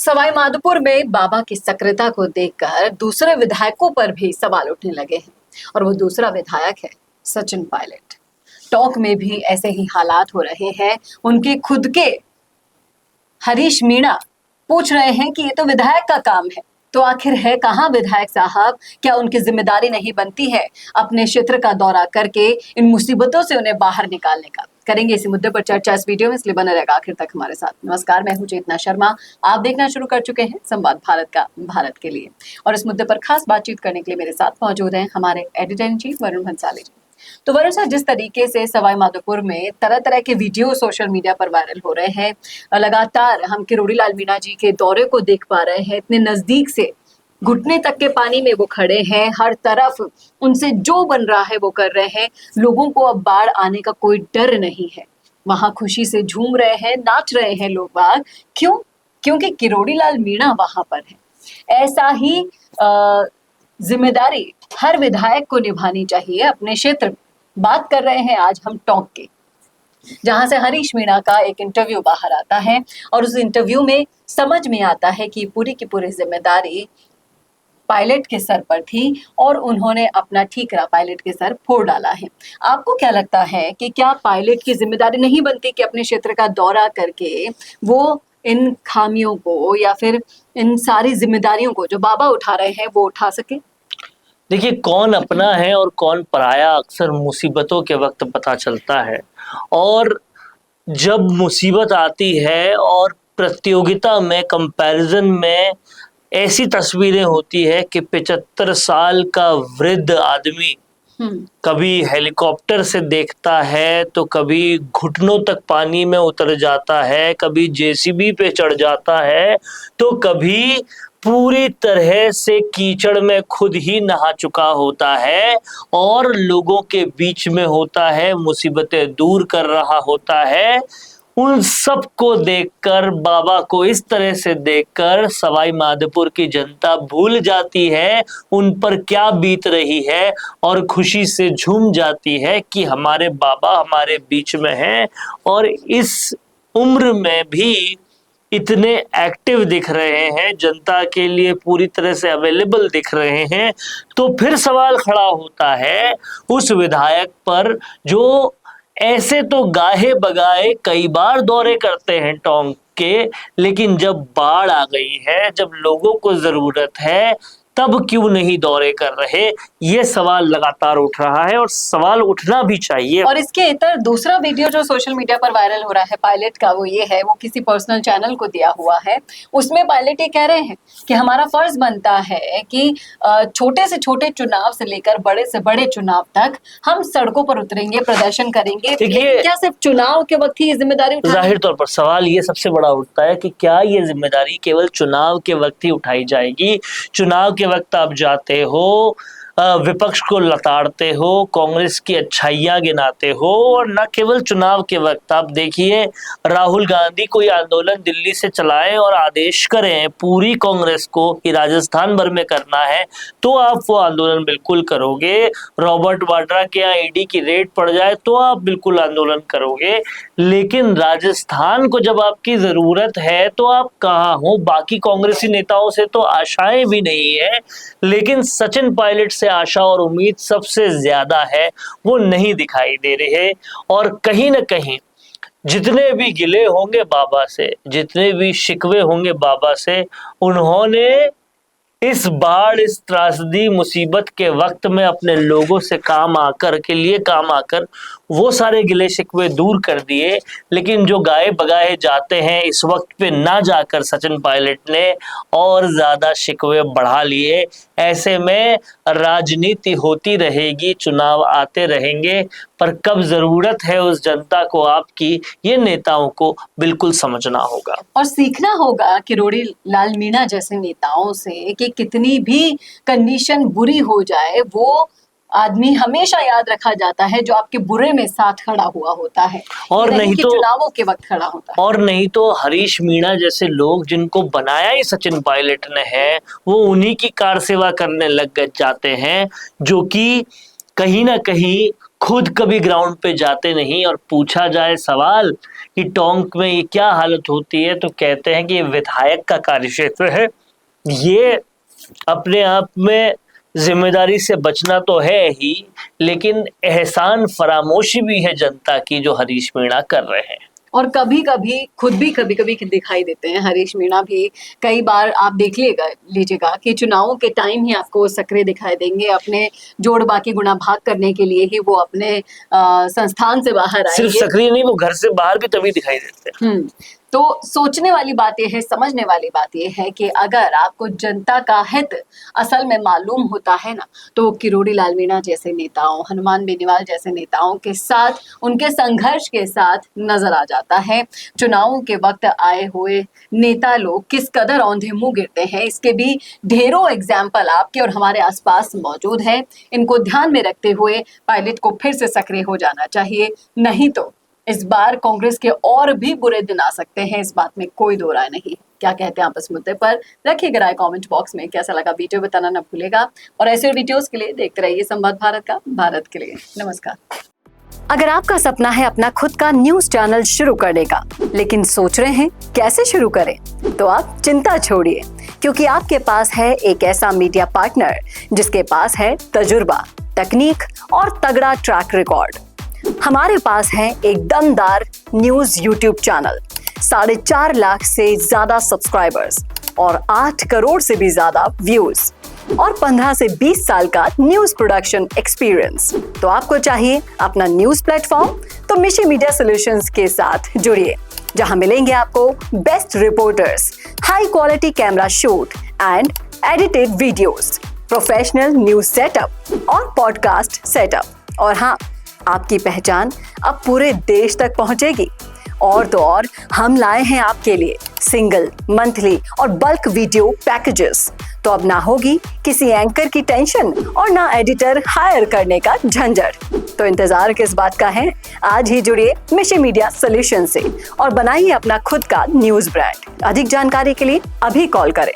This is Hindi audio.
सवाई माधोपुर में बाबा की सक्रियता को देखकर दूसरे विधायकों पर भी सवाल उठने लगे हैं और वो दूसरा विधायक है सचिन पायलट। टॉक में भी ऐसे ही हालात हो रहे हैं। उनके खुद के हरीश मीणा पूछ रहे हैं कि ये तो विधायक का काम है, तो आखिर है कहां विधायक साहब? क्या उनकी जिम्मेदारी नहीं बनती है अपने क्षेत्र का दौरा करके इन मुसीबतों से उन्हें बाहर निकालने का? करेंगे इसी मुद्दे पर चर्चा इस वीडियो में, इसलिए बना रहेगा आखिर तक हमारे साथ। नमस्कार, मैं हूं चेतना शर्मा। आप देखना शुरू कर चुके हैं संवाद भारत का, भारत के लिए। और इस मुद्दे पर खास बातचीत करने के लिए मेरे साथ मौजूद हैं हमारे editor in chief Varun Bhansali ji. तो वरुण साहब, जिस तरीके से सवाई माधोपुर में तरह तरह के वीडियो सोशल मीडिया पर वायरल हो रहे हैं, लगातार हम किरोड़ी लाल मीणा जी के दौरे को देख पा रहे हैं, इतने नजदीक से घुटने तक के पानी में वो खड़े हैं, हर तरफ उनसे जो बन रहा है वो कर रहे हैं। लोगों को अब बाढ़ आने का कोई डर नहीं है, वहां खुशी से झूम रहे हैं, नाच रहे हैं लोग बाग। क्यों? क्योंकि किरोड़ी लाल मीणा वहां पर है। ऐसा ही जिम्मेदारी हर विधायक को निभानी चाहिए अपने क्षेत्र में। बात कर रहे हैं आज हम टॉक के, जहां से हरीश मीणा का एक इंटरव्यू बाहर आता है और उस इंटरव्यू में समझ में आता है कि पूरी की पूरी जिम्मेदारी पायलट के सर पर थी और उन्होंने अपना ठीकरा पायलट के सर फोड़ डाला है। आपको क्या लगता है कि क्या पायलट की जिम्मेदारी नहीं बनती कि अपने क्षेत्र का दौरा करके वो इन खामियों को या फिर इन सारी जिम्मेदारियों को जो बाबा उठा रहे हैं वो उठा सके? देखिए, कौन अपना है और कौन पराया अक्सर मुसीबतों के वक्त पता चलता है। और जब मुसीबत आती है और प्रतियोगिता में, कंपैरिजन में ऐसी तस्वीरें होती है कि 75 साल का वृद्ध आदमी कभी हेलीकॉप्टर से देखता है तो कभी घुटनों तक पानी में उतर जाता है, कभी जेसीबी पे चढ़ जाता है, तो कभी पूरी तरह से कीचड़ में खुद ही नहा चुका होता है और लोगों के बीच में होता है, मुसीबतें दूर कर रहा होता है। उन सब को देखकर, बाबा को इस तरह से देखकर सवाई माधोपुर की जनता भूल जाती है उन पर क्या बीत रही है और खुशी से झूम जाती है कि हमारे बाबा हमारे बीच में हैं और इस उम्र में भी इतने एक्टिव दिख रहे हैं, जनता के लिए पूरी तरह से अवेलेबल दिख रहे हैं। तो फिर सवाल खड़ा होता है उस विधायक पर जो ऐसे तो गाहे बगाए कई बार दौरे करते हैं टोंक के, लेकिन जब बाढ़ आ गई है, जब लोगों को जरूरत है, तब क्यों नहीं दौरे कर रहे? ये सवाल लगातार उठ रहा है और सवाल उठना भी चाहिए। और इसके इतर दूसरा वीडियो जो सोशल मीडिया पर वायरल हो रहा है पायलट का, वो ये है, वो किसी पर्सनल चैनल को दिया हुआ है। उसमें पायलट ये कह रहे हैं कि हमारा फर्ज बनता है कि छोटे से छोटे चुनाव से लेकर बड़े से बड़े चुनाव तक हम सड़कों पर उतरेंगे, प्रदर्शन करेंगे। क्या सिर्फ चुनाव के वक्त ही ये जिम्मेदारी? जाहिर तौर पर सवाल ये सबसे बड़ा उठता है कि क्या ये जिम्मेदारी केवल चुनाव के वक्त ही उठाई जाएगी? चुनाव के वक्त आप जाते हो, विपक्ष को लताड़ते हो, कांग्रेस की अच्छाइयां गिनाते हो, और न केवल चुनाव के वक्त। आप देखिए, राहुल गांधी कोई आंदोलन दिल्ली से चलाएं और आदेश करें पूरी कांग्रेस को कि राजस्थान भर में करना है, तो आप वो आंदोलन बिल्कुल करोगे। रॉबर्ट वाड्रा के यहाँ ईडी की रेड पड़ जाए तो आप बिल्कुल आंदोलन करोगे। लेकिन राजस्थान को जब आपकी जरूरत है तो आप कहाँ हो? बाकी कांग्रेसी नेताओं से तो आशाएं भी नहीं है, लेकिन सचिन पायलट से आशा और उम्मीद सबसे ज्यादा है, वो नहीं दिखाई दे रहे। और कहीं ना कहीं जितने भी गिले होंगे बाबा से, जितने भी शिकवे होंगे बाबा से, उन्होंने इस बाढ़, इस त्रासदी मुसीबत के वक्त में अपने लोगों से काम आकर वो सारे गिले शिकवे दूर कर दिए। लेकिन जो गाए बगाए जाते हैं, इस वक्त पे ना जाकर सचिन पायलट ने और ज्यादा शिकवे बढ़ा लिए। ऐसे में राजनीति होती रहेगी, चुनाव आते रहेंगे, पर कब जरूरत है उस जनता को आपकी, ये नेताओं को बिल्कुल समझना होगा और सीखना होगा किरोड़ी लाल मीणा जैसे नेताओं से कि कितनी भी कंडीशन बुरी हो जाए, वो आदमी हमेशा याद रखा जाता है जो आपके बुरे में साथ खड़ा हुआ होता है, और नहीं तो चुनावों के वक्त खड़ा होता है। और नहीं तो हरीश मीणा जैसे लोग जिनको बनाया ही सचिन पायलट ने है, वो उन्हीं की कार सेवा करने लग जाते हैं, जो कि कहीं ना कहीं खुद कभी ग्राउंड पे जाते नहीं और पूछा जाए सवाल कि टोंक में ये क्या हालत होती है तो कहते हैं कि ये विधायक का कार्यक्षेत्र है। ये अपने आप में जिम्मेदारी से बचना तो है ही, लेकिन एहसान फरामोशी भी है जनता की जो हरीश मीणा कर रहे हैं। और कभी कभी खुद भी कभी कभी दिखाई देते हैं हरीश मीणा भी। कई बार आप देख लीजिएगा कि चुनावों के टाइम ही आपको सक्रिय दिखाई देंगे, अपने जोड़ बाकी गुना भाग करने के लिए ही वो अपने संस्थान से बाहर आएंगे। सिर्फ सक्रिय नहीं, वो घर से बाहर भी तभी दिखाई देते हैं। तो सोचने वाली बात यह है, समझने वाली बात यह है कि अगर आपको जनता का हित असल में मालूम होता है ना, तो किरोड़ी लाल मीणा जैसे नेताओं, हनुमान बेनीवाल जैसे नेताओं के साथ, उनके संघर्ष के साथ नजर आ जाता है। चुनावों के वक्त आए हुए नेता लोग किस कदर औंधे मुंह गिरते हैं, इसके भी ढेरों एग्जाम्पल आपके और हमारे आसपास मौजूद है। इनको ध्यान में रखते हुए पायलट को फिर से सक्रिय हो जाना चाहिए, नहीं तो इस बार कांग्रेस के और भी बुरे दिन आ सकते हैं, इस बात में कोई दो राय नहीं। क्या कहते हैं आप इस मुद्दे पर? रखिएगा राय कमेंट बॉक्स में। कैसा लगा वीडियो बताना न भूलेगा, और ऐसे वीडियोस के लिए देखते रहिए संवाद भारत का, भारत के लिए। नमस्कार। अगर आपका सपना है अपना खुद का न्यूज चैनल शुरू करने का, लेकिन सोच रहे हैं कैसे शुरू करें, तो आप चिंता छोड़िए, क्योंकि आपके पास है एक ऐसा मीडिया पार्टनर जिसके पास है तजुर्बा, तकनीक और तगड़ा ट्रैक रिकॉर्ड। हमारे पास है एक दमदार न्यूज यूट्यूब चैनल, 4.5 लाख से ज्यादा सब्सक्राइबर्स और 8 करोड़ से भी ज्यादा व्यूज, और 15 से 20 साल का न्यूज प्रोडक्शन एक्सपीरियंस। तो आपको चाहिए अपना न्यूज प्लेटफॉर्म, तो मिशी मीडिया सॉल्यूशंस के साथ जुड़िए, जहां मिलेंगे आपको best reporters, high quality camera shoot and edited videos, professional news setup और पॉडकास्ट सेटअप। और हाँ, आपकी पहचान अब पूरे देश तक पहुंचेगी। और तो और, हम लाए हैं आपके लिए सिंगल, मंथली और बल्क वीडियो पैकेजेस। तो अब ना होगी किसी एंकर की टेंशन और ना एडिटर हायर करने का झंझट। तो इंतजार किस बात का है? आज ही जुड़िए मिशी मीडिया सॉल्यूशन से और बनाइए अपना खुद का न्यूज ब्रांड। अधिक जानकारी के लिए अभी कॉल करें।